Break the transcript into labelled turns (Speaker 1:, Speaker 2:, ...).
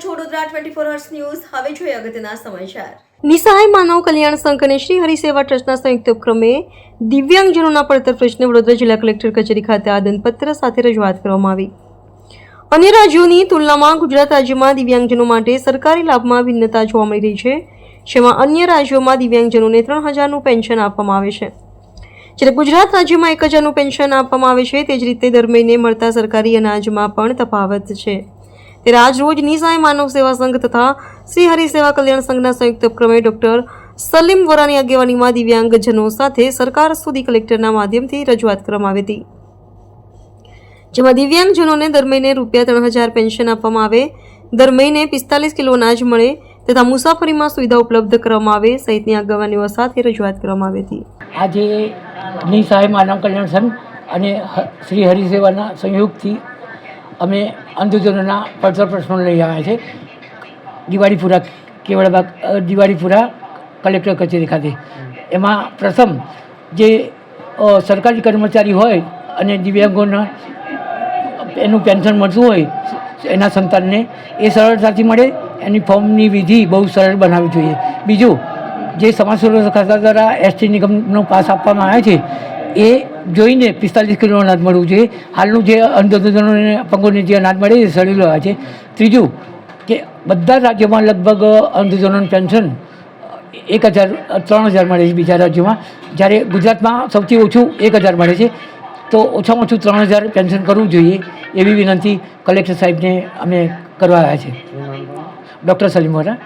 Speaker 1: છો Vadodara 24 hours news. હવે જોઈએ અગત્યના સમાચાર.
Speaker 2: નિસહાય માનવ કલ્યાણ સંઘ અને શ્રી હરિ સેવા ટ્રસ્ટના સંયુક્ત ઉપક્રમે દિવ્યાંગજનોના પડતર પ્રશ્ને વડોદરા જિલ્લા કલેક્ટર કચેરી ખાતે આવેદનપત્ર સાથે રજૂઆત કરવામાં આવી. અન્ય રાજ્યોની તુલનામાં ગુજરાત રાજ્યમાં દિવ્યાંગજનો માટે સરકારી લાભમાં ભિન્નતા જોવા મળી રહી છે, જેમાં અન્ય રાજ્યોમાં દિવ્યાંગજનોને 3000નું પેન્શન આપવામાં આવે છે, જ્યારે ગુજરાત રાજ્યમાં 1000નું પેન્શન આપવામાં આવે છે. તે જ રીતે દર મહિને મળતા સરકારી અનાજમાં પણ તફાવત છે. ત્યારે આજ રોજ નિસહાય માનવ સેવા સંઘ તથા શ્રી હરિ સેવા કલ્યાણ સંઘના સંયુક્ત ઉપક્રમે ડોક્ટર સલીમ વોરાની આગેવાનીમાં દિવ્યાંગજનો સાથે સરકાર સુધી કલેક્ટરના માધ્યમથી રજૂઆત કરવામાં આવી હતી, જેમાં દિવ્યાંગજનોને દર મહિને ₹3000 પેન્શન આપવામાં આવે, દર મહિને 45 કિલો અનાજ મળે તથા મુસાફરીમાં સુવિધા ઉપલબ્ધ કરવામાં આવે સહિતની આગેવાનીઓ સાથે રજૂઆત કરવામાં આવી હતી.
Speaker 3: આજે નિસહાય માનવ કલ્યાણ સંઘ અને શ્રી હરિ સેવાના સંયોગથી અમે અંધજનોના પડતર પ્રશ્નો લઈ આવ્યા છે. દિવાળીપુરા કેવળબાગ દિવાળીપુરા કલેક્ટર કચેરી ખાતે. એમાં પ્રથમ જે સરકારી કર્મચારી હોય અને દિવ્યાંગોના એનું પેન્શન મળતું હોય એના સંતાનને એ સરળતાથી મળે, એની ફોર્મની વિધિ બહુ સરળ બનાવવી જોઈએ. બીજું, જે સમાજ સુરક્ષા ખાતા દ્વારા એસટી નિગમનો પાસ આપવામાં આવે છે એ જોઈને 45 કિલો અનાજ મળવું જોઈએ. હાલનું જે અંધજનોને અપંગોને જે અનાજ મળે એ સડેલું આવે છે. ત્રીજું કે બધા રાજ્યોમાં લગભગ અંધજનોનું પેન્શન 3000 મળે છે બીજા રાજ્યોમાં, જ્યારે ગુજરાતમાં સૌથી ઓછું 1000 મળે છે. તો ઓછામાં ઓછું 3000 પેન્શન કરવું જોઈએ એવી વિનંતી કલેક્ટર સાહેબને અમે કરવા આવ્યા છે. ડૉક્ટર સલીમ વોરા.